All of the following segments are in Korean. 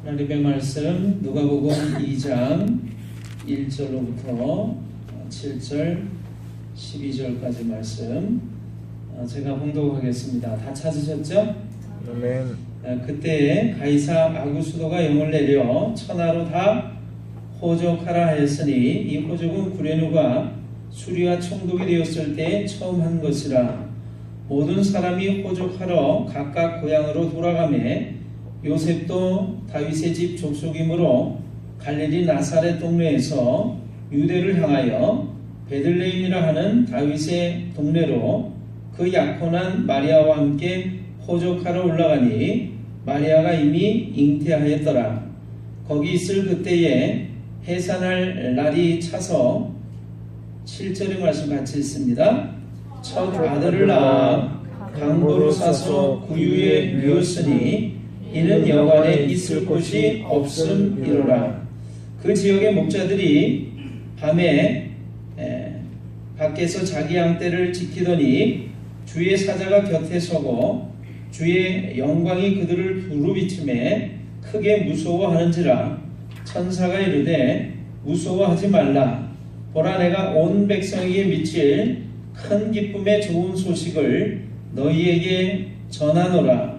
하나님의 말씀 누가복음 2장 1절로부터 7절 12절까지 말씀 제가 봉독하겠습니다. 다 찾으셨죠? 아멘. 그때에 가이사 아구수도가 영을 내려 천하로 다 호족하라 하였으니 이 호족은 구레누가 수리와 총독이 되었을 때 처음 한 것이라. 모든 사람이 호족하러 각각 고향으로 돌아가매 요셉도 다윗의 집 족속이므로 갈릴리 나사렛 동네에서 유대를 향하여 베들레헴이라 하는 다윗의 동네로 그 약혼한 마리아와 함께 호족하러 올라가니 마리아가 이미 잉태하였더라. 거기 있을 그때에 해산할 날이 차서 7절의 말씀 같이 있습니다. 첫 아들을 낳아 강보로 싸서 구유에 누웠으니 이는 여관에 있을 곳이 없음이로라. 그 지역의 목자들이 밤에 밖에서 자기 양떼를 지키더니 주의 사자가 곁에 서고 주의 영광이 그들을 두루 비침에 크게 무서워하는지라. 천사가 이르되 무서워하지 말라. 보라, 내가 온 백성에게 미칠 큰 기쁨의 좋은 소식을 너희에게 전하노라.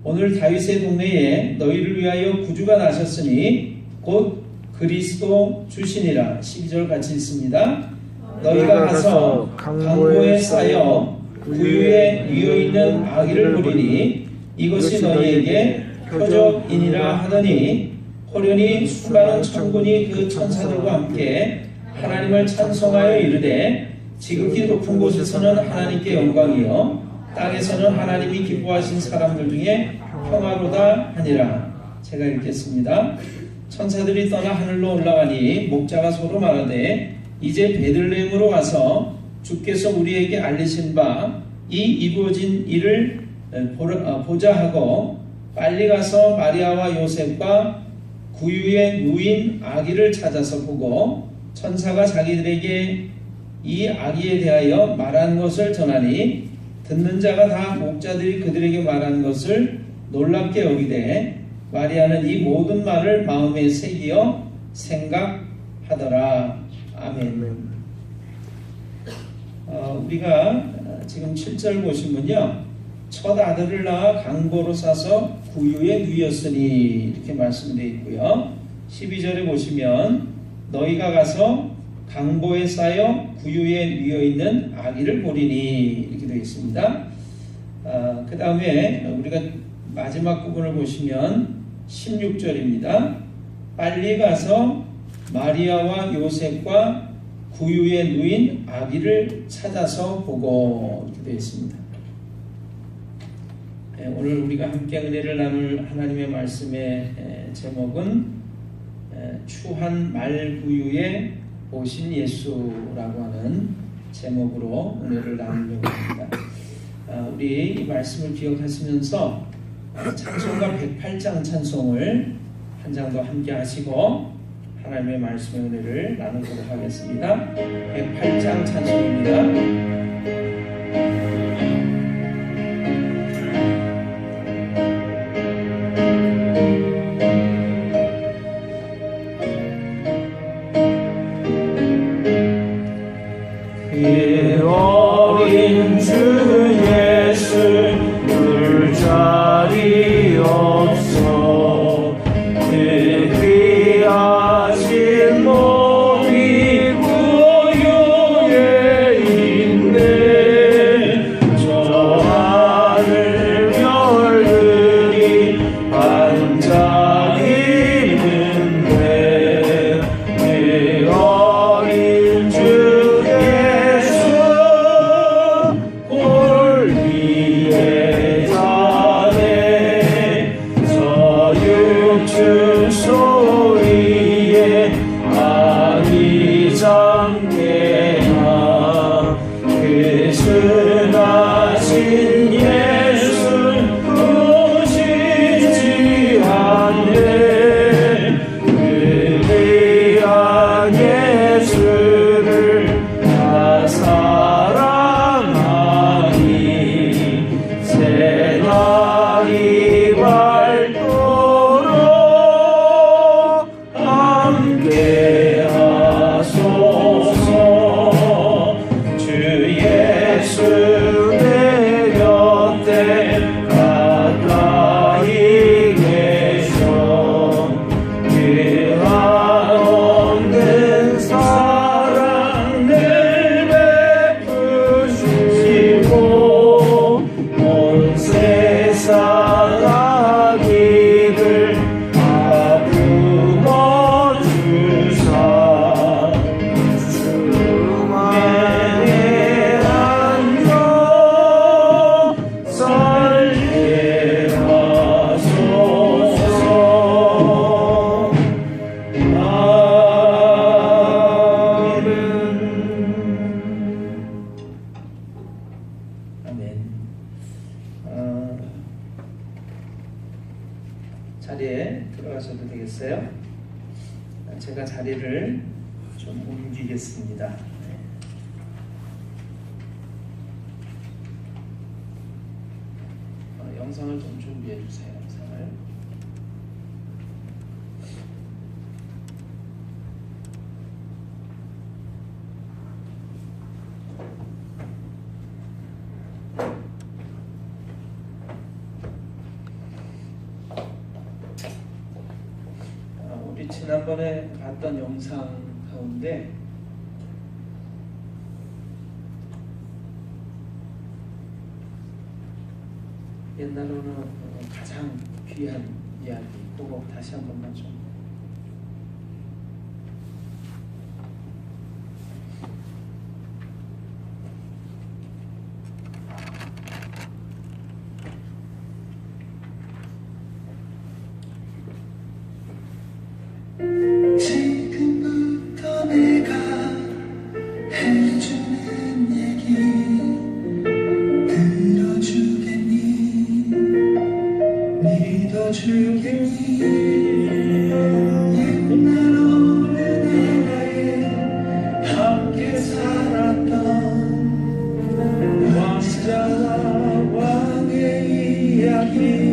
오늘 다윗의 동네에 너희를 위하여 구주가 나셨으니 곧 그리스도 주시니라. 12절 같이 있습니다. 너희가 가서 강보에 쌓여 구유에 누워있는 아기를 보리니 이것이 너희에게 표적이니라 하더니 호련히 수많은 천군이 그 천사들과 함께 하나님을 찬송하여 이르되 지극히 높은 곳에서는 하나님께 영광이요 땅에서는 하나님이 기뻐하신 사람들 중에 평화로다 하니라. 제가 읽겠습니다. 천사들이 떠나 하늘로 올라가니 목자가 서로 말하되 이제 베들레헴으로 가서 주께서 우리에게 알리신 바 이 이루어진 일을 보자 하고 빨리 가서 마리아와 요셉과 구유에 누인 아기를 찾아서 보고 천사가 자기들에게 이 아기에 대하여 말한 것을 전하니 듣는 자가 다 목자들이 그들에게 말한 것을 놀랍게 여기되 마리아는 이 모든 말을 마음에 새기어 생각하더라. 아멘. 우리가 지금 7절 보시면요, 첫 아들을 낳아 강보로 싸서 구유에 누였으니 이렇게 말씀되어 있고요. 12절에 보시면 너희가 가서 강보에 쌓여 구유에 누워 있는 아기를 보리니 이렇게 되어 있습니다. 그 다음에 우리가 마지막 부분을 보시면 16절입니다. 빨리 가서 마리아와 요셉과 구유에 누인 아기를 찾아서 보고 이렇게 되어 있습니다. 오늘 우리가 함께 은혜를 나눌 하나님의 말씀의 제목은 추한 말구유에 오신 예수라고 하는 제목으로 은혜를 나누려고 합니다. 우리 이 말씀을 기억하시면서 찬송가 108장 찬송을 한 장도 함께 하시고 하나님의 말씀의 은혜를 나누도록 하겠습니다. 108장 찬송입니다. 어린 주 예수 늘 자리 없어 그 귀하신 몸이 구유에 있네. 자리를 좀 옮기겠습니다. 영상을 좀 준비해 주세요. 영상을. 우리 지난번에 봤던 영상 가운데 옛날로는 가장 귀한 이야기, 그거 다시 한 번만 좀. 지금부터 내가 해주는 얘기 들어주겠니? 믿어주겠니? 옛날 어느 나라에 함께 살았던 왕자와 왕의 이야기.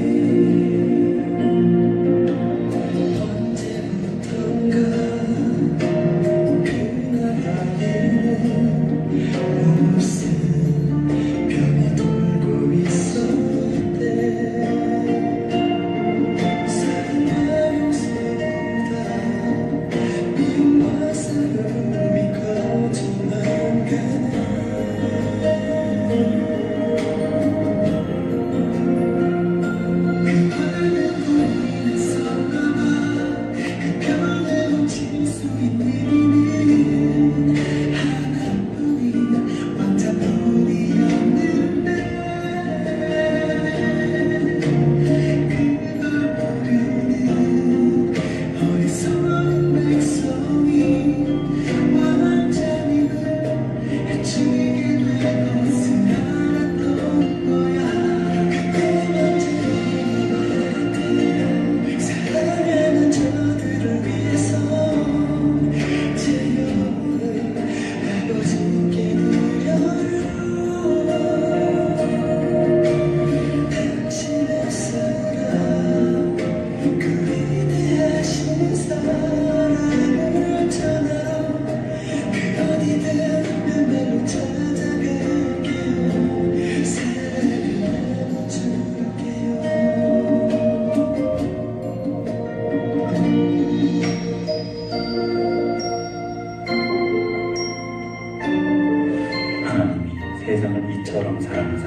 세상을 이처럼 사랑하사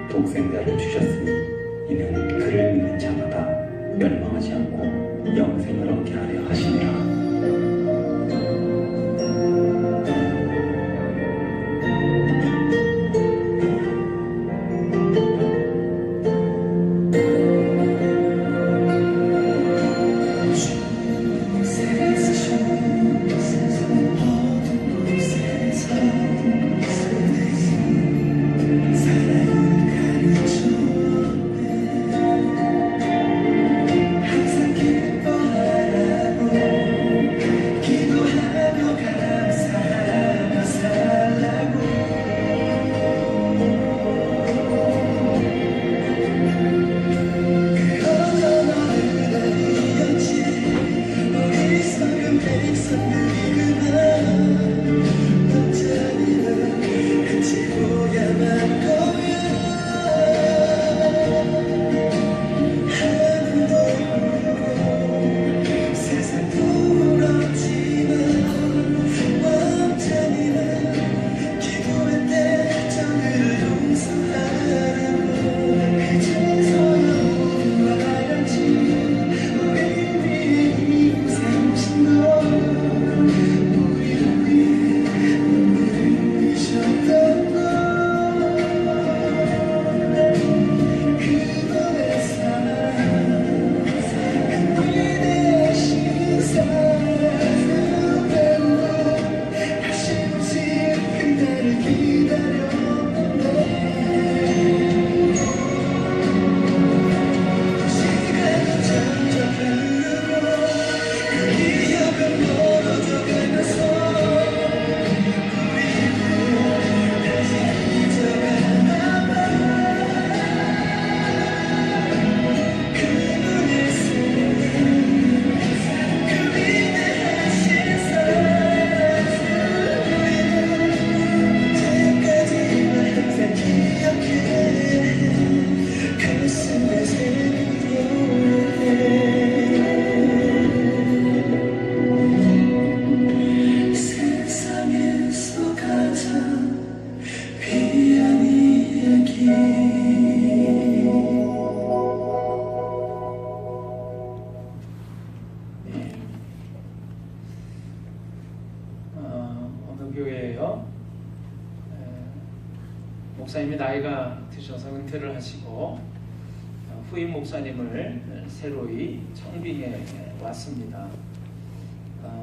독생자를 주셨으니 이는 그를 믿는 자마다 멸망하지 않고 영생을 얻게 하려 하심이라. 어느 교회예요? 목사님이 나이가 드셔서 은퇴를 하시고 후임 목사님을 새로이 청빙해 왔습니다.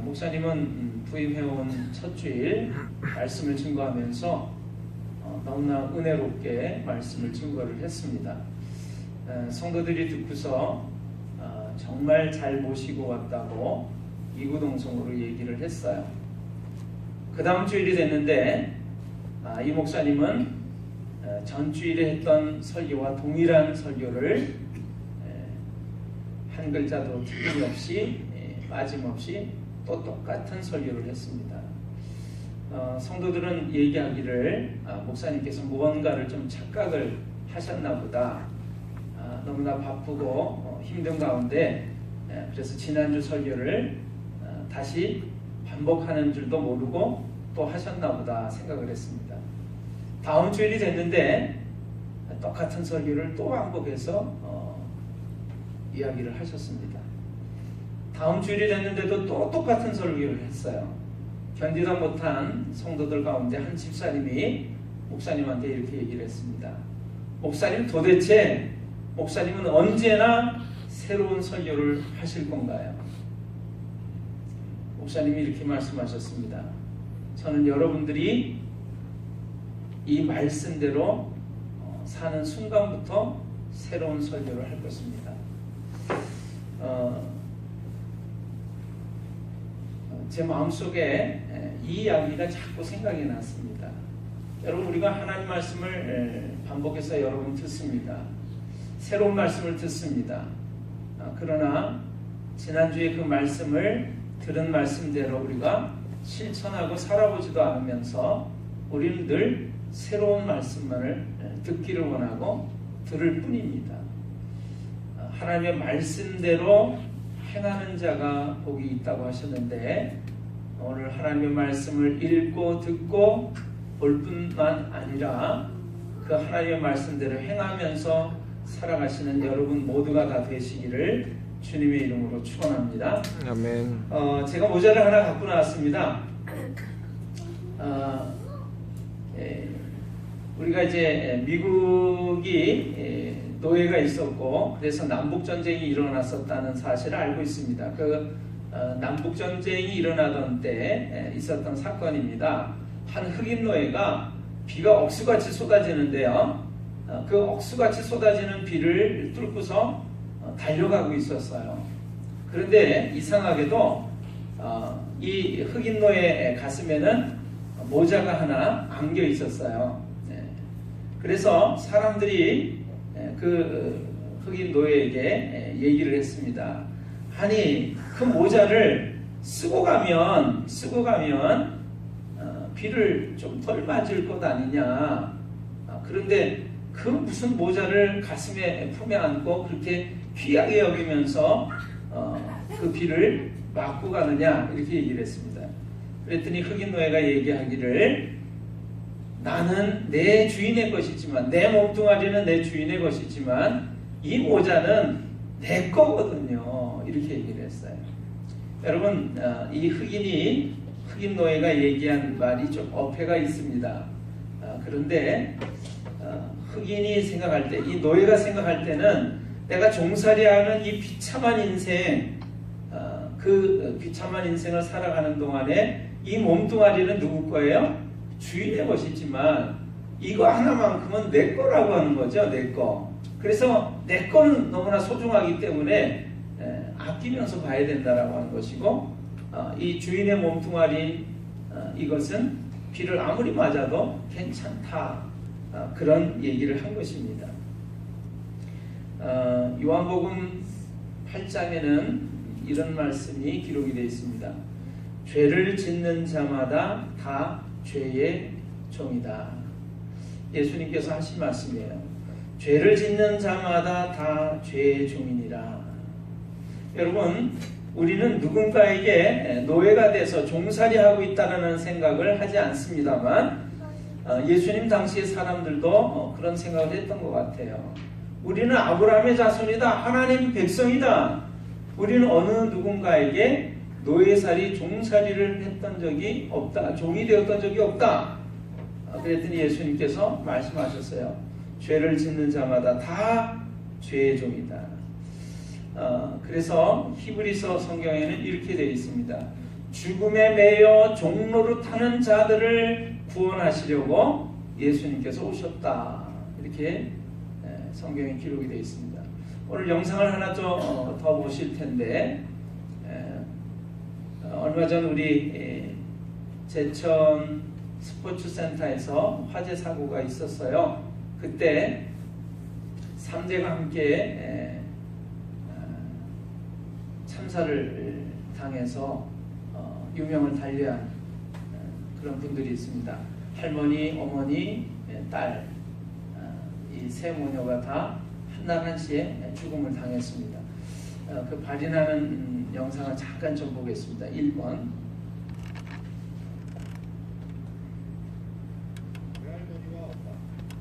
목사님은 부임해온 첫 주일 말씀을 증거하면서 너무나 은혜롭게 말씀을 증거를 했습니다. 성도들이 듣고서 정말 잘 모시고 왔다고 이구동성으로 얘기를 했어요. 그 다음 주일이 됐는데 이 목사님은 전주일에 했던 설교와 동일한 설교를 한 글자도 틀림없이 빠짐없이 또 똑같은 설교를 했습니다. 성도들은 얘기하기를 목사님께서 무언가를 좀 착각을 하셨나 보다. 너무나 바쁘고 힘든 가운데 그래서 지난주 설교를 다시 반복하는 줄도 모르고 또 하셨나 보다 생각을 했습니다. 다음 주일이 됐는데 똑같은 설교를 또 반복해서 이야기를 하셨습니다. 다음 주일이 됐는데도 또 똑같은 설교를 했어요. 견디다 못한 성도들 가운데 한 집사님이 목사님한테 이렇게 얘기를 했습니다. 목사님, 도대체 목사님은 언제나 새로운 설교를 하실 건가요? 목사님이 이렇게 말씀하셨습니다. 저는 여러분들이 이 말씀대로 사는 순간부터 새로운 설교를 할 것입니다. 제 마음속에 이 이야기가 자꾸 생각이 났습니다. 여러분, 우리가 하나님 말씀을 반복해서 여러 번 듣습니다. 새로운 말씀을 듣습니다. 그러나 지난주에 그 말씀을 들은 말씀대로 우리가 실천하고 살아보지도 않으면서 우리는 늘 새로운 말씀만을 듣기를 원하고 들을 뿐입니다. 하나님의 말씀대로 행하는 자가 복이 있다고 하셨는데 오늘 하나님의 말씀을 읽고 듣고 볼 뿐만 아니라 그 하나님의 말씀대로 행하면서 살아가시는 여러분 모두가 다 되시기를 주님의 이름으로 축원합니다. 아멘. 제가 모자를 하나 갖고 나왔습니다. 우리가 이제 미국이 노예가 있었고 그래서 남북 전쟁이 일어났었다는 사실을 알고 있습니다. 그 남북 전쟁이 일어나던 때 있었던 사건입니다. 한 흑인 노예가 비가 억수같이 쏟아지는데요. 그 억수같이 쏟아지는 비를 뚫고서 달려가고 있었어요. 그런데 이상하게도 이 흑인 노예의 가슴에는 모자가 하나 안겨 있었어요. 그래서 사람들이 그 흑인 노예에게 얘기를 했습니다. 아니, 그 모자를 쓰고 가면 비를 좀 덜 맞을 것 아니냐. 그런데 그 무슨 모자를 가슴에 품에 안고 그렇게 귀하게 여기면서 그 비를 맞고 가느냐, 이렇게 얘기를 했습니다. 그랬더니 흑인 노예가 얘기하기를 나는 내 주인의 것이지만, 내 몸뚱아리는 내 주인의 것이지만 이 모자는 내 거거든요, 이렇게 얘기를 했어요. 여러분, 이 흑인 노예가 얘기한 말이 좀 어폐가 있습니다. 그런데 흑인이 생각할 때, 이 노예가 생각할 때는 내가 종살이하는 이 비참한 인생, 그 비참한 인생을 살아가는 동안에 이 몸뚱아리는 누구 거예요? 주인의 것이지만 이거 하나만큼은 내 거라고 하는 거죠. 내 거. 그래서 내 거는 너무나 소중하기 때문에 아끼면서 봐야 된다라고 하는 것이고, 이 주인의 몸뚱아리인 이것은 비를 아무리 맞아도 괜찮다, 그런 얘기를 한 것입니다. 요한복음 8장에는 이런 말씀이 기록이 되어 있습니다. 죄를 짓는 자마다 다 죄의 종이다. 예수님께서 하신 말씀이에요. 죄를 짓는 자마다 다 죄의 종이니라. 여러분, 우리는 누군가에게 노예가 돼서 종살이하고 있다는 생각을 하지 않습니다만 예수님 당시의 사람들도 그런 생각을 했던 것 같아요. 우리는 아브라함의 자손이다. 하나님 백성이다. 우리는 어느 누군가에게 노예살이 종살이를 했던 적이 없다. 종이 되었던 적이 없다. 그랬더니 예수님께서 말씀하셨어요. 죄를 짓는 자마다 다 죄의 종이다. 그래서 히브리서 성경에는 이렇게 되어 있습니다. 죽음에 매여 종로로 타는 자들을 구원하시려고 예수님께서 오셨다. 이렇게 성경에 기록이 되어 있습니다. 오늘 영상을 하나 더 보실 텐데, 얼마 전 우리 제천 스포츠센터에서 화재 사고가 있었어요. 그때 3대가 함께 참사를 당해서 유명을 달리한 그런 분들이 있습니다. 할머니, 어머니, 딸, 이 세 모녀가 다 한날 한시에 죽음을 당했습니다. 그 발인하는 영상을 잠깐 좀 보겠습니다. 1번. 외할머니와 엄마,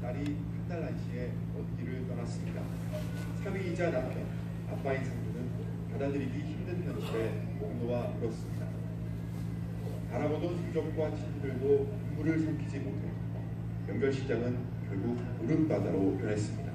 딸이 한날 한시에 먼 길을 떠났습니다. 사위이자 남편, 아빠인 상주는 받아들이기 힘든 현실에 목 놓아 울었습니다. 바라보던 유족과 친구들도 눈물을 삼키지 못해 연결식장은 결국 울음바다로 변했습니다.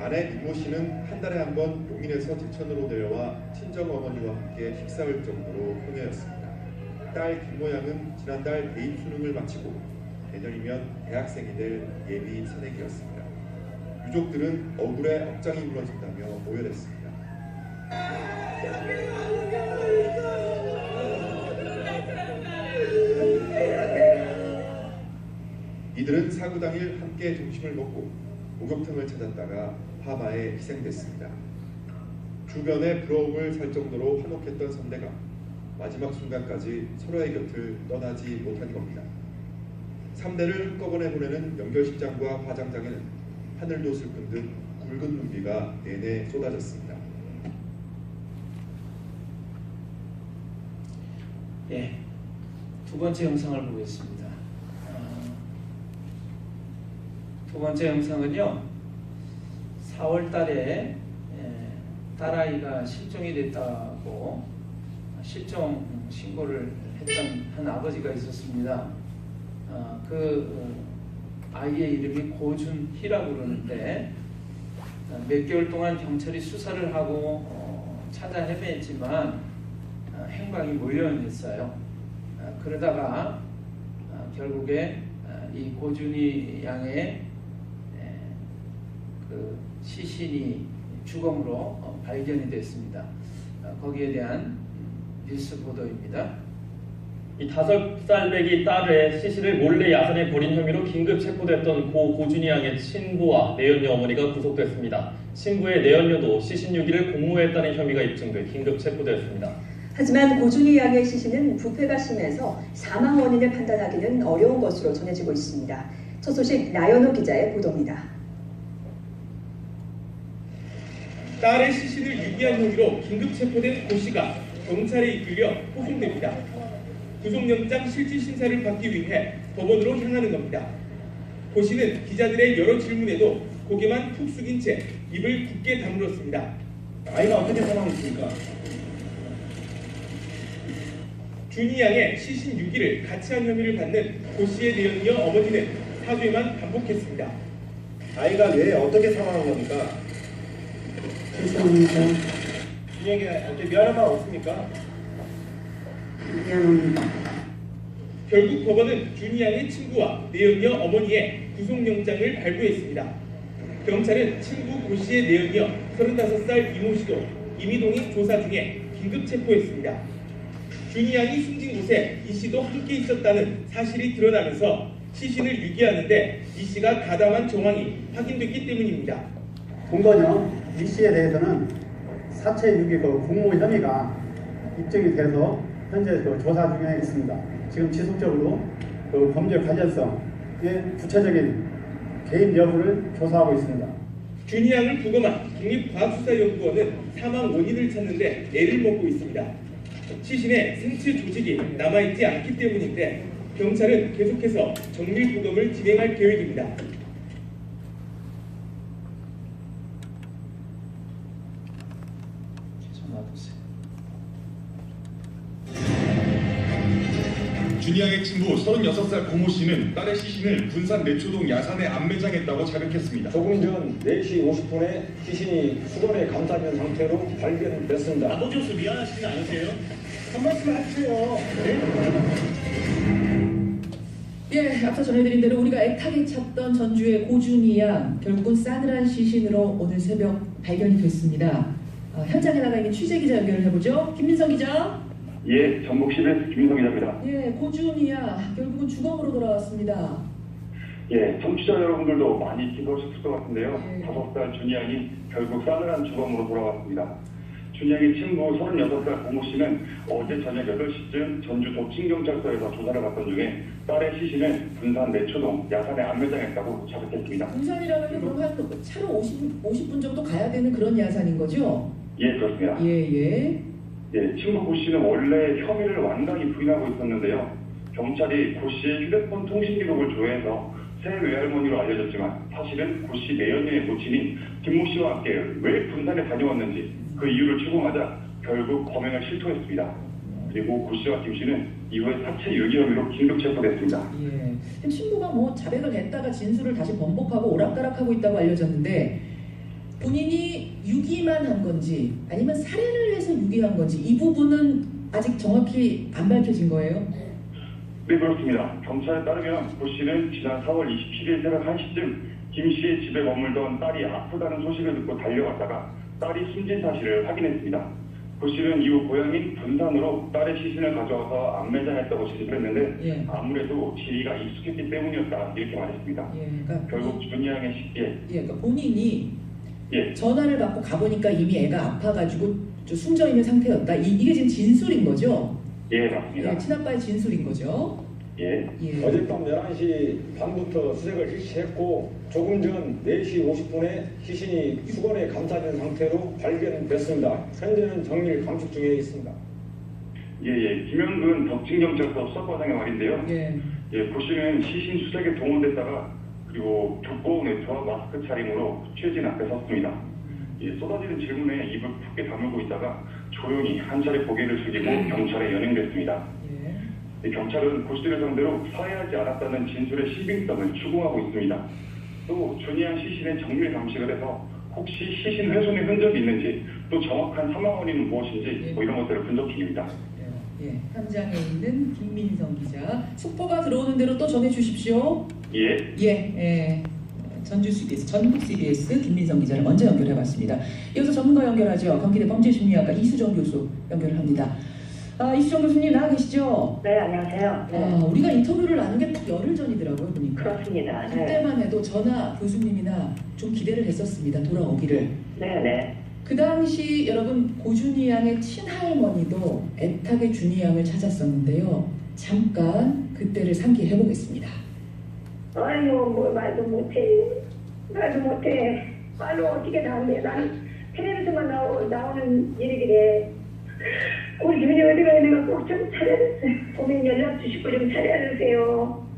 아내 이모 씨는 한 달에 한 번 용인에서 제천으로 내려와 친정 어머니와 함께 식사할 정도로 효녀였습니다. 딸 김모 양은 지난달 대입 수능을 마치고 내년이면 대학생이 될 예비 새내기였습니다. 유족들은 억울에 억장이 무너진다며 오열했습니다. 이들은 사고 당일 함께 점심을 먹고 목욕탕을 찾았다가 화바에 희생됐습니다. 주변에 부러움을 살 정도로 화목했던 선대가 마지막 순간까지 서로의 곁을 떠나지 못한 겁니다. 3대를 한꺼번에 보내는 연결식장과 화장장에는 하늘도 슬픈 듯 굵은 눈비가 내내 쏟아졌습니다. 예, 두 번째 영상을 보겠습니다. 두 번째 영상은요, 4월 달에 딸아이가 실종이 됐다고 실종 신고를 했던 한 아버지가 있었습니다. 그 아이의 이름이 고준희라고 그러는데 몇 개월 동안 경찰이 수사를 하고 찾아 헤맸지만 행방이 모면했어요. 그러다가 결국에 이 고준희 양의 그 시신이 주검으로 발견이 됐습니다. 거기에 대한 뉴스 보도입니다. 이 5살배기 딸의 시신을 몰래 야산에 버린 혐의로 긴급 체포됐던 고 고준희 양의 친부와 내연녀 어머니가 구속됐습니다. 친부의 내연녀도 시신 유기를 공모했다는 혐의가 입증돼 긴급 체포되었습니다. 하지만 고준희 양의 시신은 부패가 심해서 사망 원인을 판단하기는 어려운 것으로 전해지고 있습니다. 첫 소식 나연호 기자의 보도입니다. 딸의 시신을 유기한 혐의로 긴급 체포된 고 씨가 경찰에 이끌려 포송됩니다. 구속영장 실질심사를 받기 위해 법원으로 향하는 겁니다. 고 씨는 기자들의 여러 질문에도 고개만 푹 숙인 채 입을 굳게 다물었습니다. 아이가 어떻게 사망했습니까? 준희 양의 시신 유기를 같이 한 혐의를 받는 고 씨의 내연녀 어머니는 사죄만 반복했습니다. 아이가 왜 어떻게 사망한 겁니까? 죄송합니다. 준이에게 어떻게 미안한 말 없습니까? 미안합니다. 결국 법원은 준희 양의 친구와 내연녀 어머니의 구속영장을 발부했습니다. 경찰은 친구 고 씨의 내연녀 35살 이모 씨도 임의동행 조사 중에 긴급 체포했습니다. 준희 양이 숨진 곳에 이 씨도 함께 있었다는 사실이 드러나면서 시신을 유기하는데 이 씨가 가담한 정황이 확인됐기 때문입니다. 본건요, 이 씨에 대해서는 사체 유기 공모 혐의가 입증이 돼서 현재 조사 중에 있습니다. 지금 지속적으로 범죄 관련성의 구체적인 개인 여부를 조사하고 있습니다. 준희 양을 부검한 국립과학수사연구원은 사망 원인을 찾는 데 애를 먹고 있습니다. 시신에 생체 조직이 남아있지 않기 때문인데 경찰은 계속해서 정밀 부검을 진행할 계획입니다. 보세요. 준이양의 친구 36살 고모 씨는 딸의 시신을 군산 내초동 야산에 안매장했다고 자백했습니다. 조금 전 4시 50분에 시신이 수건에 감싸진 상태로 발견됐습니다. 아버지로서 미안하시진 않으세요? 한 말씀 해주세요. 예, 앞서 전해드린 대로 우리가 애타게 찾던 전주의 고준희 양 결국은 싸늘한 시신으로 오늘 새벽 발견이 됐습니다. 현장에 나가 있는 취재기자 연결을 해보죠. 김민성 기자. 예, 전북 CBS 김민성 기자입니다. 예, 고준희 양 결국은 주검으로 돌아왔습니다. 예, 청취자 여러분들도 많이 기도하셨을 것 같은데요. 예. 5살 준이 양이 결국 싸늘한 주검으로 돌아왔습니다. 준이 양의 친구 36살 고모 씨는 어제 저녁 8시쯤 전주 도칭경찰서에서 조사를 받던 중에 딸의 시신을 군산 내초동 야산에 안매장했다고 자백했습니다. 군산이라면 그럼 한 차로 50분 정도 가야 되는 그런 야산인 거죠? 예, 그렇습니다. 예. 예, 친구 고 씨는 원래 혐의를 완강히 부인하고 있었는데요. 경찰이 고 씨의 휴대폰 통신 기록을 조회해서 새 외할머니로 알려졌지만 사실은 고 씨 내연녀의 모친인 김모 씨와 함께 왜 군산에 다녀왔는지 그 이유를 추궁하자 결국 범행을 실토했습니다. 그리고 고 씨와 김 씨는 이후에 사체 유기 혐의로 긴급 체포됐습니다. 예. 친구가 뭐 자백을 했다가 진술을 다시 번복하고 오락가락하고 있다고 알려졌는데 본인이 유기만 한 건지 아니면 살인을 해서 유기한 건지 이 부분은 아직 정확히 안 밝혀진 거예요? 네, 그렇습니다. 경찰에 따르면 고 씨는 지난 4월 27일 새벽 1시쯤 김 씨의 집에 머물던 딸이 아프다는 소식을 듣고 달려갔다가 딸이 숨진 사실을 확인했습니다. 고 씨는 이후 고향인 군산으로 딸의 시신을 가져와서 안매장했다고 진술했는데 예. 아무래도 지리가 익숙했기 때문이었다 이렇게 말했습니다. 예, 그러니까 결국 준이 양의 그러니까 본인이 예. 전화를 받고 가보니까 이미 애가 아파가지고 좀 숨져 있는 상태였다. 이게 지금 진술인 거죠? 예, 맞습니다. 예, 친아빠의 진술인 거죠? 예. 어젯밤 11시 반부터 수색을 실시했고 조금 전 4시 50분에 시신이 수건에 감싸진 상태로 발견됐습니다. 현재는 정밀 감식 중에 있습니다. 예. 김현근 덕진경찰서 수사과장의 말인데요. 예, 고 씨는 시신 수색에 동원됐다가 그리고 두꺼운 외투와 마스크 차림으로 취재진 앞에 섰습니다. 예, 쏟아지는 질문에 입을 푹게 다물고 있다가 조용히 한 차례 고개를 숙이고 경찰에 연행됐습니다. 예, 경찰은 고 씨를 상대로 사해하지 않았다는 진술의 신빙성을 추궁하고 있습니다. 또 준이 양 시신의 정밀 감식을 해서 혹시 시신 훼손의 흔적이 있는지 또 정확한 사망 원인은 무엇인지 이런 것들을 분석 중입니다. 예, 현장에 있는 김민성 기자. 속보가 들어오는 대로 또 전해주십시오. 예. 전주 CBS, 전국 CBS 김민성 기자를 먼저 연결해봤습니다. 이어서 전문가 연결하죠. 경기대 범죄심리학과 이수정 교수 연결합니다. 이수정 교수님 나와 계시죠? 네, 안녕하세요. 우리가 인터뷰를 나눈 게 딱 열흘 전이더라고요, 보니까. 그렇습니다. 그때만 해도 전화 교수님이나 좀 기대를 했었습니다. 돌아오기를. 네. 그 당시 여러분 고준희 양의 친할머니도 애타게 준희 양을 찾았었는데요. 잠깐 그때를 상기해 보겠습니다. 아유, 뭐 말도 못해. 말로 어떻게 다 하네. 나는 텔레비전만 나오는 일이길래 우리 김이 어디 가야 내가 꼭 좀 차려주세요. 오면 연락 주시고 좀 차려주세요.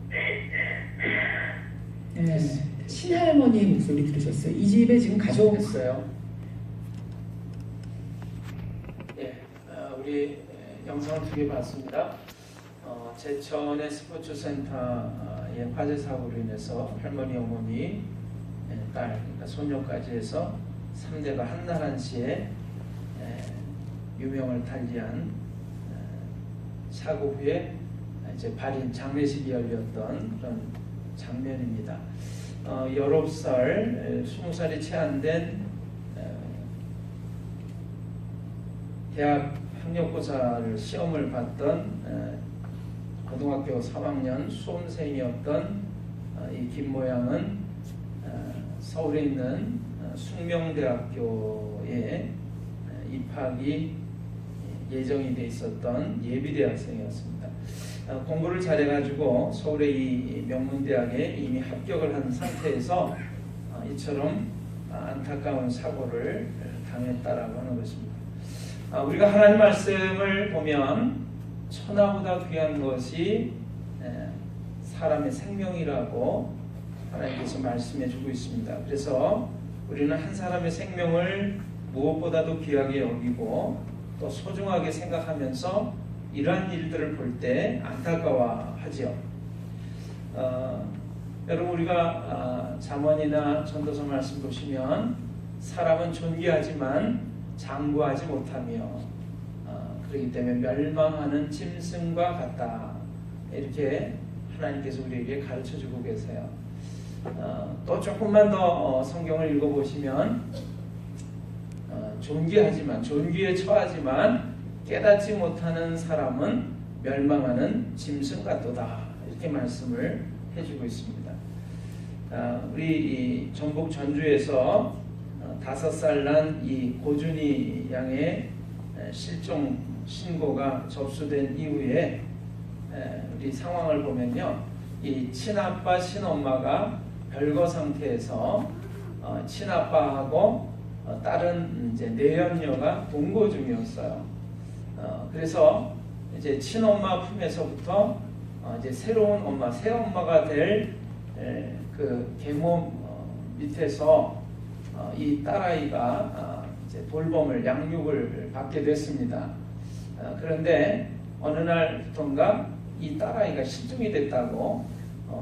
네, 친할머니의 목소리 들으셨어요. 이 집에 지금 가져오겠어요. 우리 영상을 2개 봤습니다. 제천의 스포츠센터의 화재 사고로 인해서 할머니, 어머니, 딸, 그러니까 손녀까지 해서 3대가 한나란시에 유명을 달리한 사고 후에 이제 발인 장례식이 열렸던 그런 장면입니다. 19살, 20살이 채 안 된 대학 학력고사를 시험을 봤던 고등학교 3학년 수험생이었던 이 김모 양은 서울에 있는 숙명대학교에 입학이 예정이 돼 있었던 예비대학생이었습니다. 공부를 잘해가지고 서울의 이 명문대학에 이미 합격을 한 상태에서 이처럼 안타까운 사고를 당했다라고 하는 것입니다. 우리가 하나님 말씀을 보면 천하보다 귀한 것이 사람의 생명이라고 하나님께서 말씀해 주고 있습니다. 그래서 우리는 한 사람의 생명을 무엇보다도 귀하게 여기고 또 소중하게 생각하면서 이러한 일들을 볼 때 안타까워하지요. 여러분 우리가 잠언이나 전도서 말씀 보시면 사람은 존귀하지만 장구하지 못하며 그렇기 때문에 멸망하는 짐승과 같다. 이렇게 하나님께서 우리에게 가르쳐주고 계세요. 또 조금만 더 성경을 읽어보시면 존귀하지만 존귀에 처하지만 깨닫지 못하는 사람은 멸망하는 짐승 같도다. 이렇게 말씀을 해주고 있습니다. 우리 이 전북 전주에서 5살 난 이 고준희 양의 실종 신고가 접수된 이후에 우리 상황을 보면요, 이 친아빠 친엄마가 별거 상태에서 친아빠하고 다른 이제 내연녀가 동거 중이었어요. 그래서 이제 친엄마 품에서부터 이제 새로운 엄마, 새 엄마가 될 그 계모 밑에서 이 딸아이가 이제 돌봄을 양육을 받게 됐습니다. 그런데 어느 날부터인가 이 딸아이가 실종이 됐다고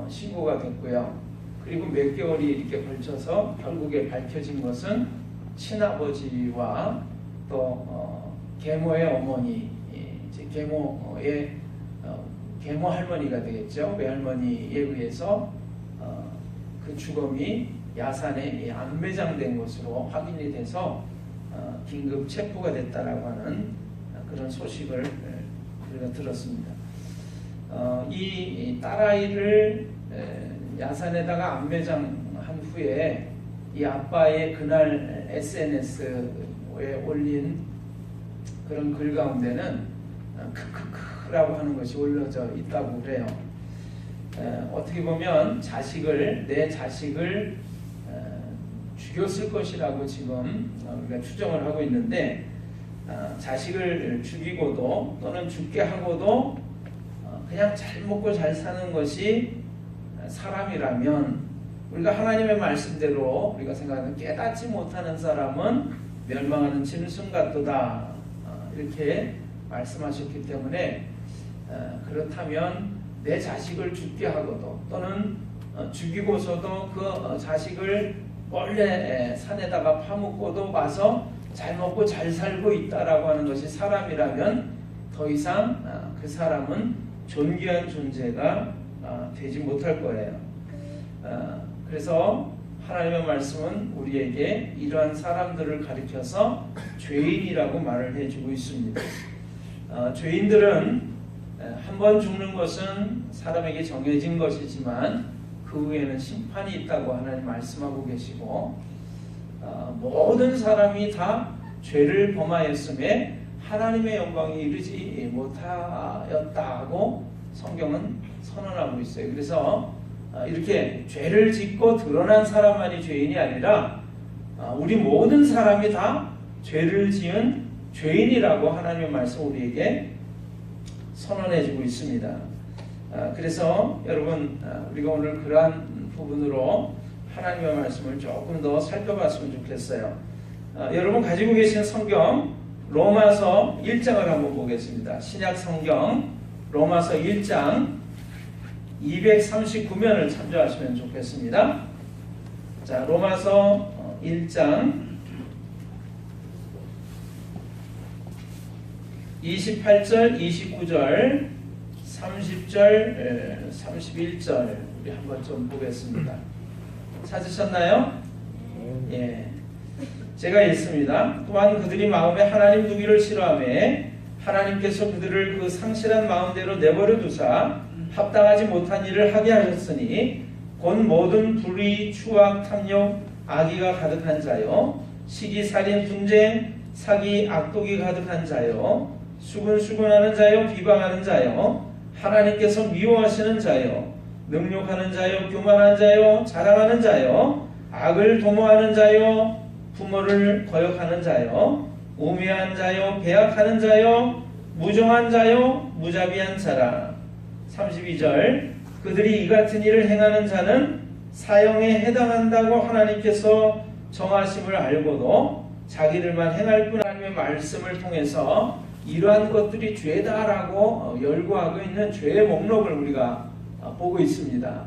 신고가 됐고요. 그리고 몇 개월이 이렇게 걸쳐서 결국에 밝혀진 것은 친아버지와 또 계모의 어머니, 이제 계모의 계모 할머니가 되겠죠. 외할머니에 의해서 그 주검이 야산에 안매장된 것으로 확인이 돼서 긴급 체포가 됐다라고 하는 그런 소식을 우리가 들었습니다. 이 딸아이를 야산에다가 안매장한 후에 이 아빠의 그날 SNS에 올린 그런 글 가운데는 크크크라고 하는 것이 올려져 있다고 그래요. 어떻게 보면 내 자식을 죽였을 것이라고 지금 우리가 추정을 하고 있는데, 자식을 죽이고도 또는 죽게 하고도 그냥 잘 먹고 잘 사는 것이 사람이라면, 우리가 하나님의 말씀대로 우리가 생각하는 깨닫지 못하는 사람은 멸망하는 짐승 같도다, 이렇게 말씀하셨기 때문에 그렇다면 내 자식을 죽게 하고도 또는 죽이고서도 그 자식을 원래 산에다가 파묻고도 와서 잘 먹고 잘 살고 있다라고 하는 것이 사람이라면 더 이상 그 사람은 존귀한 존재가 되지 못할 거예요. 그래서 하나님의 말씀은 우리에게 이러한 사람들을 가리켜서 죄인이라고 말을 해주고 있습니다. 죄인들은 한 번 죽는 것은 사람에게 정해진 것이지만 그 후에는 심판이 있다고 하나님 말씀하고 계시고, 모든 사람이 다 죄를 범하였음에 하나님의 영광에 이르지 못하였다고 성경은 선언하고 있어요. 그래서 이렇게 죄를 짓고 드러난 사람만이 죄인이 아니라 우리 모든 사람이 다 죄를 지은 죄인이라고 하나님의 말씀 우리에게 선언해주고 있습니다. 그래서 여러분, 우리가 오늘 그러한 부분으로 하나님의 말씀을 조금 더 살펴봤으면 좋겠어요. 여러분 가지고 계신 성경 로마서 1장을 한번 보겠습니다. 신약 성경 로마서 1장 239면을 참조하시면 좋겠습니다. 자, 로마서 1장 28절, 29절, 30절, 31절 우리 한번 좀 보겠습니다. 찾으셨나요? 예, 제가 읽습니다. 또한 그들이 마음에 하나님 두기를 싫어하며 하나님께서 그들을 그 상실한 마음대로 내버려 두사 합당하지 못한 일을 하게 하셨으니 곧 모든 불의, 추악, 탐욕, 악의가 가득한 자요, 시기, 살인, 분쟁, 사기, 악독이 가득한 자요, 수근수근하는 자요, 비방하는 자요, 하나님께서 미워하시는 자요, 능욕하는 자요, 교만한 자요, 자랑하는 자요, 악을 도모하는 자요, 부모를 거역하는 자요, 우매한 자요, 배약하는 자요, 무정한 자요, 무자비한 자라. 32절 그들이 이 같은 일을 행하는 자는 사형에 해당한다고 하나님께서 정하심을 알고도 자기들만 행할 뿐 하나님의 말씀을 통해서 이러한 것들이 죄다라고 열거하고 있는 죄의 목록을 우리가 보고 있습니다.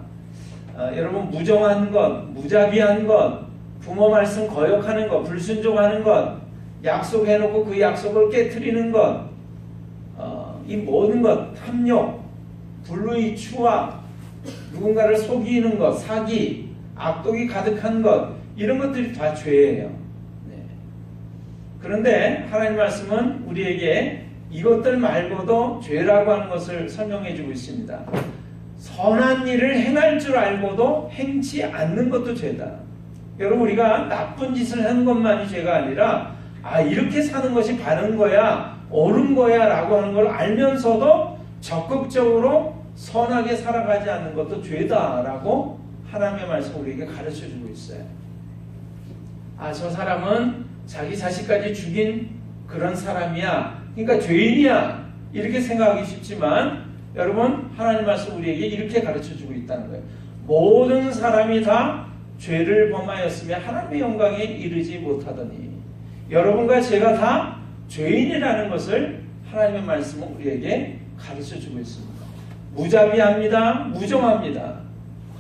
여러분, 무정한 것, 무자비한 것, 부모 말씀 거역하는 것, 불순종하는 것, 약속해놓고 그 약속을 깨트리는 것, 이 모든 것, 탐욕, 불의, 추악, 누군가를 속이는 것, 사기, 악독이 가득한 것, 이런 것들이 다 죄예요. 네. 그런데 하나님 말씀은 우리에게 이것들 말고도 죄라고 하는 것을 설명해 주고 있습니다. 선한 일을 행할 줄 알고도 행치 않는 것도 죄다. 여러분, 우리가 나쁜 짓을 하는 것만이 죄가 아니라 이렇게 사는 것이 바른 거야, 옳은 거야 라고 하는 걸 알면서도 적극적으로 선하게 살아가지 않는 것도 죄다라고 하나님의 말씀 우리에게 가르쳐주고 있어요. 저 사람은 자기 자식까지 죽인 그런 사람이야, 그러니까 죄인이야, 이렇게 생각하기 쉽지만 여러분, 하나님 말씀 우리에게 이렇게 가르쳐주고 있다는 거예요. 모든 사람이 다 죄를 범하였으며 하나님의 영광에 이르지 못하더니, 여러분과 제가 다 죄인이라는 것을 하나님의 말씀은 우리에게 가르쳐주고 있습니다. 무자비합니다. 무정합니다.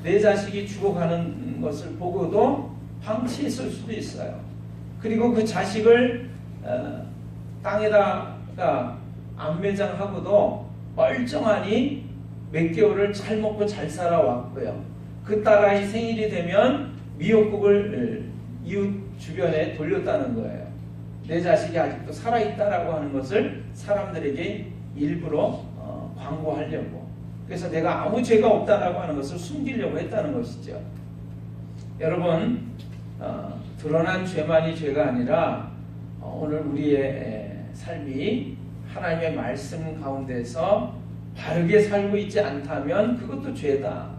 내 자식이 죽어가는 것을 보고도 방치했을 수도 있어요. 그리고 그 자식을 땅에다가 안매장하고도 멀쩡하니 몇 개월을 잘 먹고 잘 살아왔고요. 그 딸아이 생일이 되면 미역국을 이웃 주변에 돌렸다는 거예요. 내 자식이 아직도 살아있다라고 하는 것을 사람들에게 일부러 광고하려고. 그래서 내가 아무 죄가 없다라고 하는 것을 숨기려고 했다는 것이죠. 여러분, 드러난 죄만이 죄가 아니라 오늘 우리의 삶이 하나님의 말씀 가운데서 바르게 살고 있지 않다면 그것도 죄다.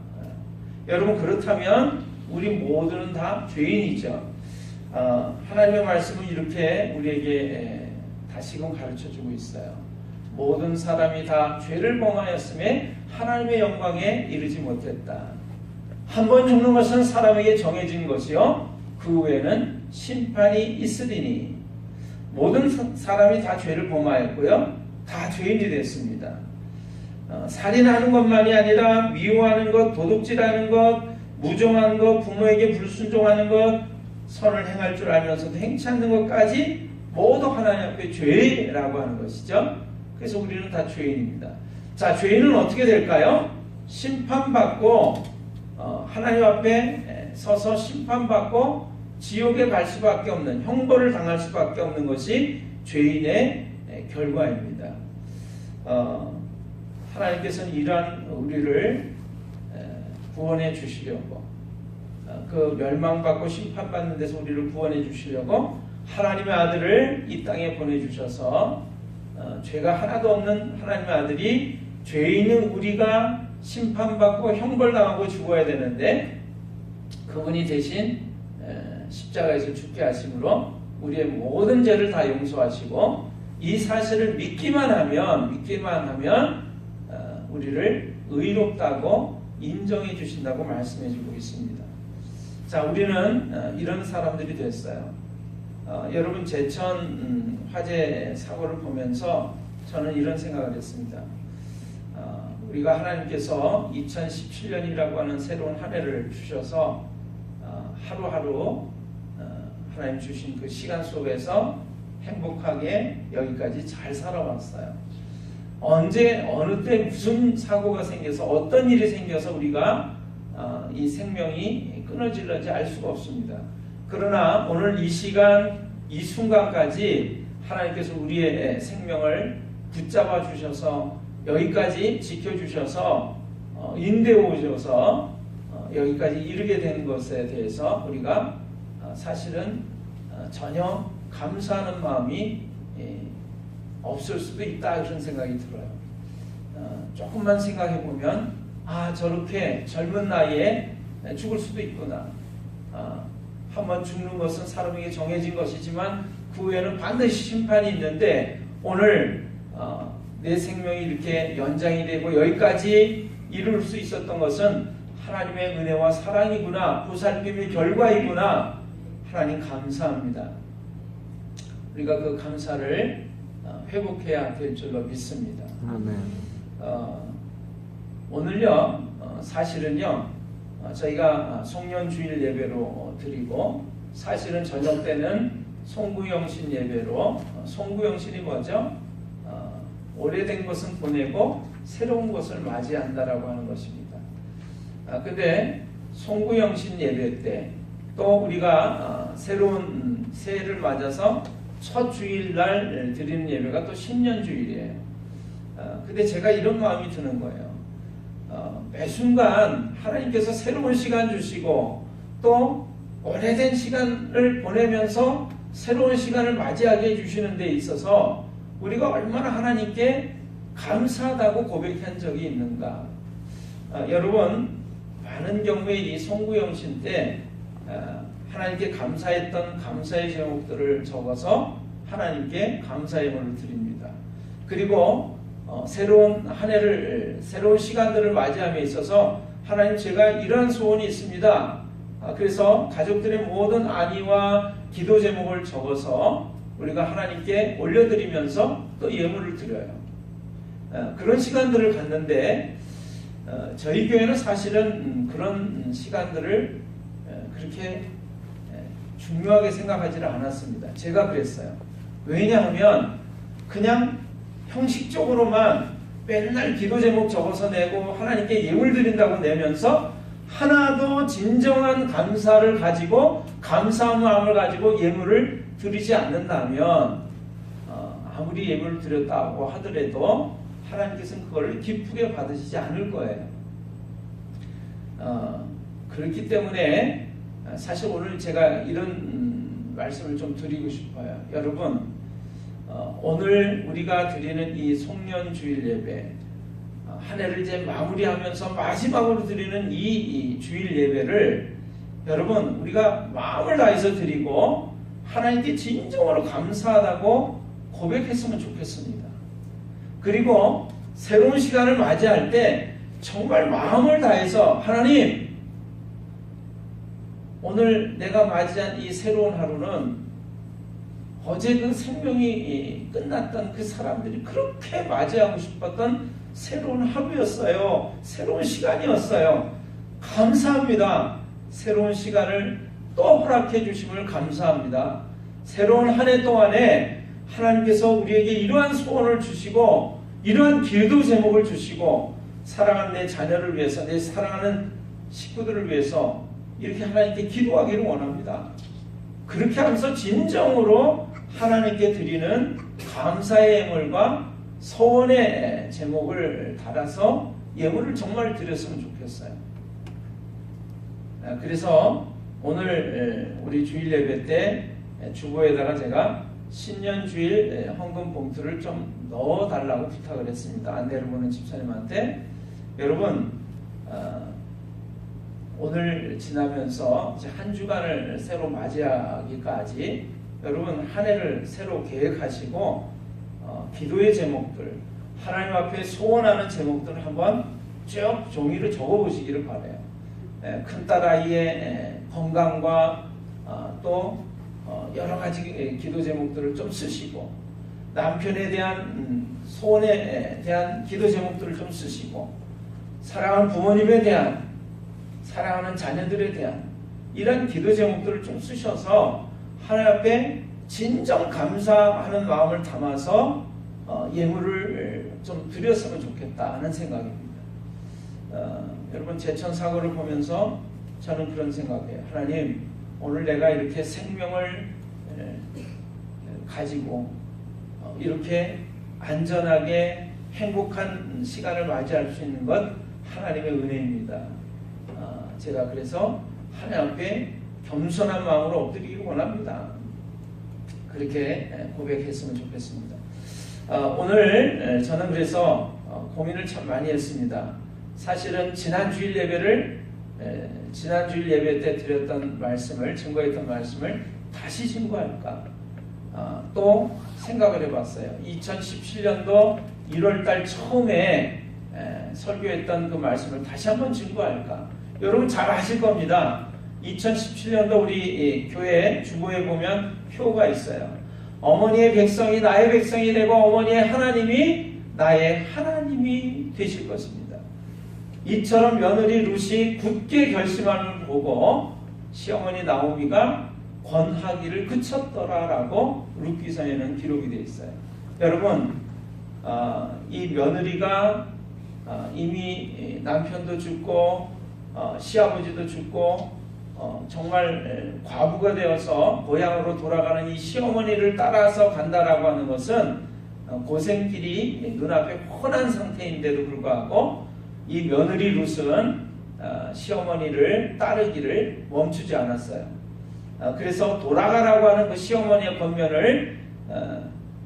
여러분, 그렇다면 우리 모두는 다 죄인이죠. 하나님의 말씀은 이렇게 우리에게 다시금 가르쳐주고 있어요. 모든 사람이 다 죄를 범하였음에 하나님의 영광에 이르지 못했다. 한 번 죽는 것은 사람에게 정해진 것이요, 그 후에는 심판이 있으리니. 모든 사람이 다 죄를 범하였고요, 다 죄인이 됐습니다. 살인하는 것만이 아니라 미워하는 것, 도둑질하는 것, 무정한 것, 부모에게 불순종하는 것, 선을 행할 줄 알면서도 행치 않는 것까지 모두 하나님 앞에 죄라고 하는 것이죠. 그래서 우리는 다 죄인입니다. 자, 죄인은 어떻게 될까요? 심판받고 하나님 앞에 서서 심판받고 지옥에 갈 수밖에 없는, 형벌을 당할 수밖에 없는 것이 죄인의 결과입니다. 하나님께서는 이러한 우리를 구원해 주시려고, 그 멸망받고 심판받는 데서 우리를 구원해 주시려고 하나님의 아들을 이 땅에 보내주셔서 죄가 하나도 없는 하나님의 아들이 죄인은 우리가 심판받고 형벌당하고 죽어야 되는데 그분이 대신 십자가에서 죽게 하심으로 우리의 모든 죄를 다 용서하시고, 이 사실을 믿기만 하면 우리를 의롭다고 인정해 주신다고 말씀해 주고 있습니다. 자, 우리는 이런 사람들이 됐어요. 여러분, 제천 화재 사고를 보면서 저는 이런 생각을 했습니다. 우리가 하나님께서 2017년이라고 하는 새로운 한 해를 주셔서 하루하루 하나님 주신 그 시간 속에서 행복하게 여기까지 잘 살아왔어요. 언제 어느 때 무슨 사고가 생겨서 어떤 일이 생겨서 우리가 이 생명이 끊어질는지 알 수가 없습니다. 그러나 오늘 이 시간 이 순간까지 하나님께서 우리의 생명을 붙잡아 주셔서 여기까지 지켜주셔서 인도해 오셔서 여기까지 이르게 된 것에 대해서 우리가 사실은 전혀 감사하는 마음이 없을 수도 있다, 이런 생각이 들어요. 조금만 생각해 보면 저렇게 젊은 나이에 죽을 수도 있구나. 한번 죽는 것은 사람에게 정해진 것이지만 그 후에는 반드시 심판이 있는데 오늘 내 생명이 이렇게 연장이 되고 여기까지 이룰 수 있었던 것은 하나님의 은혜와 사랑이구나, 보살핌의 결과이구나. 하나님 감사합니다. 우리가 그 감사를 회복해야 될 줄로 믿습니다. 오늘요 사실은요 저희가 송년주일 예배로 드리고 사실은 저녁 때는 송구영신 예배로 송구영신이 뭐죠? 오래된 것은 보내고 새로운 것을 맞이한다라고 하는 것입니다. 근데 송구영신 예배 때 또 우리가 새로운 새해를 맞아서 첫 주일날 드리는 예배가 또 신년주일이에요. 근데 제가 이런 마음이 드는 거예요. 매 순간 하나님께서 새로운 시간 주시고 또 오래된 시간을 보내면서 새로운 시간을 맞이하게 해주시는 데 있어서 우리가 얼마나 하나님께 감사하다고 고백한 적이 있는가. 여러분 많은 경우에 이 송구영신 때 하나님께 감사했던 감사의 제목들을 적어서 하나님께 감사의 예물을 드립니다. 그리고 새로운 한 해를 새로운 시간들을 맞이함에 있어서 하나님 제가 이러한 소원이 있습니다. 그래서 가족들의 모든 안위와 기도 제목을 적어서 우리가 하나님께 올려드리면서 또 예물을 드려요. 그런 시간들을 갖는데 저희 교회는 사실은 그런 시간들을 그렇게 중요하게 생각하지는 않았습니다. 제가 그랬어요. 왜냐하면 그냥 형식적으로만 맨날 기도 제목 적어서 내고 하나님께 예물 드린다고 내면서 하나도 진정한 감사를 가지고 감사한 마음을 가지고 예물을 드리지 않는다면 아무리 예물을 드렸다고 하더라도 하나님께서는 그걸 기쁘게 받으시지 않을 거예요. 그렇기 때문에 사실 오늘 제가 이런 말씀을 좀 드리고 싶어요. 여러분 오늘 우리가 드리는 이 송년주일 예배 한 해를 이제 마무리하면서 마지막으로 드리는 이 주일 예배를 여러분 우리가 마음을 다해서 드리고 하나님께 진정으로 감사하다고 고백했으면 좋겠습니다. 그리고 새로운 시간을 맞이할 때 정말 마음을 다해서 하나님 오늘 내가 맞이한 이 새로운 하루는 어제 그 생명이 끝났던 그 사람들이 그렇게 맞이하고 싶었던 새로운 하루였어요. 새로운 시간이었어요. 감사합니다. 새로운 시간을 또 허락해 주심을 감사합니다. 새로운 한 해 동안에 하나님께서 우리에게 이러한 소원을 주시고 이러한 기도 제목을 주시고 사랑하는 내 자녀를 위해서 내 사랑하는 식구들을 위해서 이렇게 하나님께 기도하기를 원합니다. 그렇게 하면서 진정으로 하나님께 드리는 감사의 예물과 소원의 제목을 달아서 예물을 정말 드렸으면 좋겠어요. 그래서 오늘 우리 주일 예배 때 주보에다가 제가 신년주일 헌금 봉투를 좀 넣어달라고 부탁을 했습니다. 안내를 보는 집사님한테. 여러분 오늘 지나면서 이제 한 주간을 새로 맞이하기까지 여러분 한 해를 새로 계획하시고 기도의 제목들 하나님 앞에 소원하는 제목들을 한번 쭉 종이로 적어보시기를 바라요. 큰딸아이의 건강과 또 여러 가지 기도 제목들을 좀 쓰시고 남편에 대한 소원에 대한 기도 제목들을 좀 쓰시고 사랑하는 부모님에 대한 사랑하는 자녀들에 대한 이런 기도 제목들을 좀 쓰셔서 하나님 앞에 진정 감사하는 마음을 담아서 예물을 좀 드렸으면 좋겠다는 생각입니다. 여러분 제천사고를 보면서 저는 그런 생각이에요. 하나님 오늘 내가 이렇게 생명을 가지고 이렇게 안전하게 행복한 시간을 맞이할 수 있는 것 하나님의 은혜입니다. 제가 그래서 하나님 앞에 겸손한 마음으로 엎드리기를 원합니다. 그렇게 고백했으면 좋겠습니다. 오늘 저는 그래서 고민을 참 많이 했습니다. 사실은 지난 주일 예배 때 드렸던 말씀을 증거했던 말씀을 다시 증거할까 또 생각을 해봤어요. 2017년도 1월달 처음에 설교했던 그 말씀을 다시 한번 증거할까. 여러분 잘 아실 겁니다. 2017년도 우리 교회 주보에 보면 표가 있어요. 어머니의 백성이 나의 백성이 되고 어머니의 하나님이 나의 하나님이 되실 것입니다. 이처럼 며느리 룻이 굳게 결심하는 보고 시어머니 나오미가 권하기를 그쳤더라라고 룻기서에는 기록이 되어 있어요. 여러분, 이 며느리가 이미 남편도 죽고 시아버지도 죽고 정말 과부가 되어서 고향으로 돌아가는 이 시어머니를 따라서 간다라고 하는 것은 고생길이 눈앞에 훤한 상태인데도 불구하고 이 며느리 룻은 시어머니를 따르기를 멈추지 않았어요. 그래서 돌아가라고 하는 그 시어머니의 권면을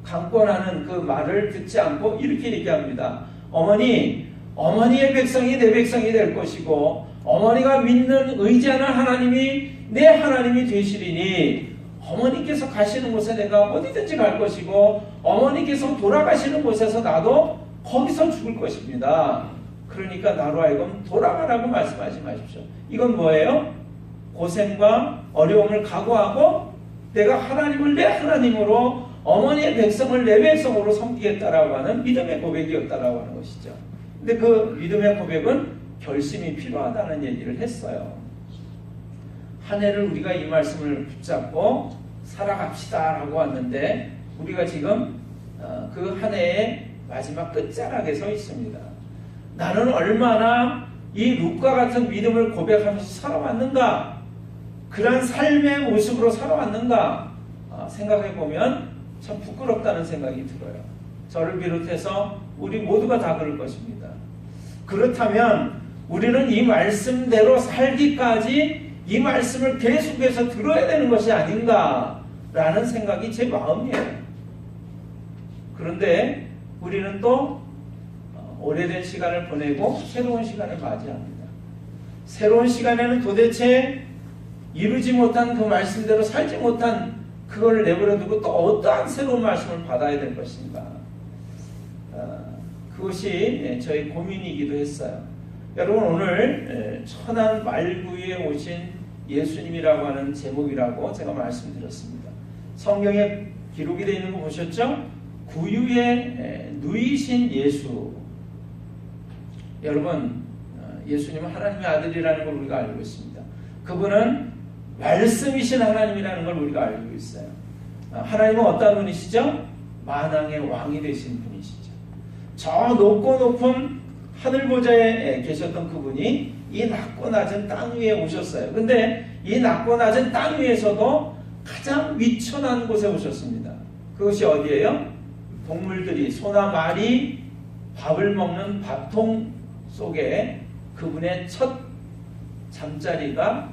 강권하는 그 말을 듣지 않고 이렇게 얘기합니다. 어머니의 백성이 내 백성이 될 것이고 어머니가 믿는 의지하는 하나님이 내 하나님이 되시리니 어머니께서 가시는 곳에 내가 어디든지 갈 것이고 어머니께서 돌아가시는 곳에서 나도 거기서 죽을 것입니다. 그러니까 나로 하여금 돌아가라고 말씀하지 마십시오. 이건 뭐예요? 고생과 어려움을 각오하고 내가 하나님을 내 하나님으로 어머니의 백성을 내 백성으로 섬기겠다라고 하는 믿음의 고백이었다라고 하는 것이죠. 근데 그 믿음의 고백은 결심이 필요하다는 얘기를 했어요. 한 해를 우리가 이 말씀을 붙잡고 살아갑시다라고 왔는데 우리가 지금 그 한 해의 마지막 끝자락에 서 있습니다. 나는 얼마나 이 룻과 같은 믿음을 고백하면서 살아왔는가? 그런 삶의 모습으로 살아왔는가? 생각해보면 참 부끄럽다는 생각이 들어요. 저를 비롯해서 우리 모두가 다 그럴 것입니다. 그렇다면 우리는 이 말씀대로 살기까지 이 말씀을 계속해서 들어야 되는 것이 아닌가라는 생각이 제 마음이에요. 그런데 우리는 또 오래된 시간을 보내고 새로운 시간을 맞이합니다. 새로운 시간에는 도대체 이루지 못한 그 말씀대로 살지 못한 그걸 내버려두고 또 어떠한 새로운 말씀을 받아야 될 것인가. 그것이 저희 고민이기도 했어요. 여러분, 오늘 천한 말구유에 오신 예수님이라고 하는 제목이라고 제가 말씀드렸습니다. 성경에 기록이 되어 있는 거 보셨죠? 구유에 누이신 예수. 여러분, 예수님은 하나님의 아들이라는 걸 우리가 알고 있습니다. 그분은 말씀이신 하나님이라는 걸 우리가 알고 있어요. 하나님은 어떤 분이시죠? 만왕의 왕이 되신 분이시죠. 저 높고 높은 하늘보좌에 계셨던 그분이 이 낮고 낮은 땅 위에 오셨어요. 근데 이 낮고 낮은 땅 위에서도 가장 위천한 곳에 오셨습니다. 그것이 어디예요? 동물들이 소나 말이 밥을 먹는 밥통 속에 그분의 첫 잠자리가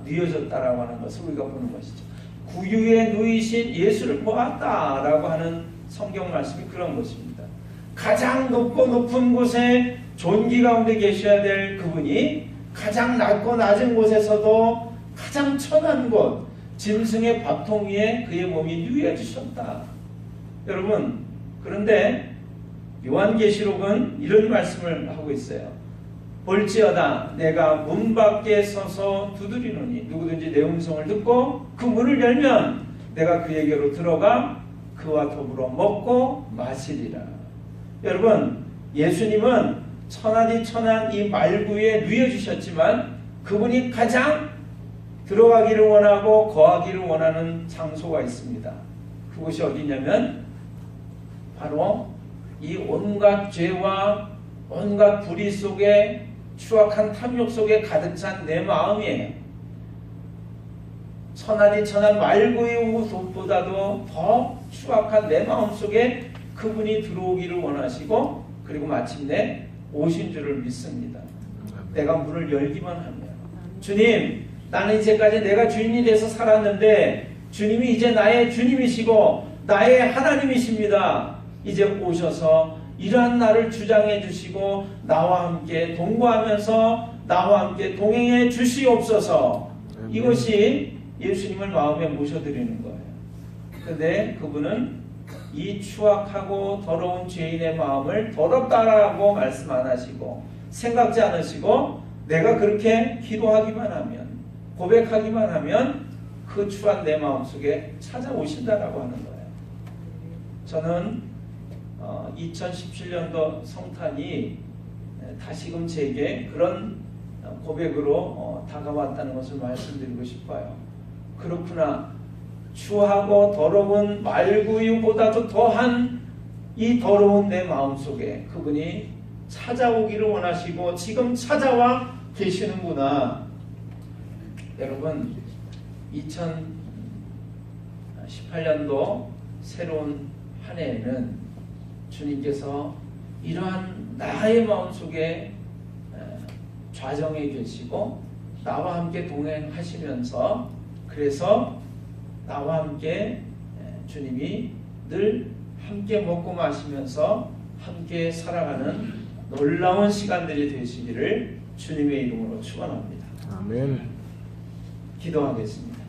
누워졌다라고 하는 것을 우리가 보는 것이죠. 구유에 누이신 예수를 보았다라고 하는 성경 말씀이 그런 것입니다. 가장 높고 높은 곳에 존귀 가운데 계셔야 될 그분이 가장 낮고 낮은 곳에서도 가장 천한 곳 짐승의 밥통 위에 그의 몸이 누워지셨다. 여러분, 그런데 요한계시록은 이런 말씀을 하고 있어요. 볼지어다 내가 문 밖에 서서 두드리노니 누구든지 내 음성을 듣고 그 문을 열면 내가 그에게로 들어가 그와 더불어 먹고 마시리라. 여러분, 예수님은 천하디 천한 이 말구에 누워주셨지만 그분이 가장 들어가기를 원하고 거하기를 원하는 장소가 있습니다. 그곳이 어디냐면 바로 이 온갖 죄와 온갖 불의 속에 추악한 탐욕 속에 가득 찬 내 마음이에요. 천하디 천한 말구의 옷보다도 더 추악한 내 마음 속에 그분이 들어오기를 원하시고 그리고 마침내 오신 줄을 믿습니다. 내가 문을 열기만 하면 주님, 나는 이제까지 내가 주인이 돼서 살았는데 주님이 이제 나의 주님이시고 나의 하나님이십니다. 이제 오셔서 이러한 나를 주장해 주시고 나와 함께 동거하면서 나와 함께 동행해 주시옵소서. 이것이 예수님을 마음에 모셔드리는 거예요. 그런데 그분은 이 추악하고 더러운 죄인의 마음을 더럽다라고 말씀 안 하시고 생각지 않으시고 내가 그렇게 기도하기만 하면 고백하기만 하면 그 추한 내 마음속에 찾아오신다라고 하는 거예요. 저는 2017년도 성탄이 다시금 제게 그런 고백으로 다가왔다는 것을 말씀드리고 싶어요. 그렇구나. 추하고 더러운 말구유보다도 더한 이 더러운 내 마음속에 그분이 찾아오기를 원하시고 지금 찾아와 계시는구나. 여러분, 2018년도 새로운 한 해에는 주님께서 이러한 나의 마음속에 좌정해 계시고 나와 함께 동행하시면서, 그래서 나와 함께 주님이 늘 함께 먹고 마시면서 함께 살아가는 놀라운 시간들이 되시기를 주님의 이름으로 축원합니다. 아멘. 기도하겠습니다.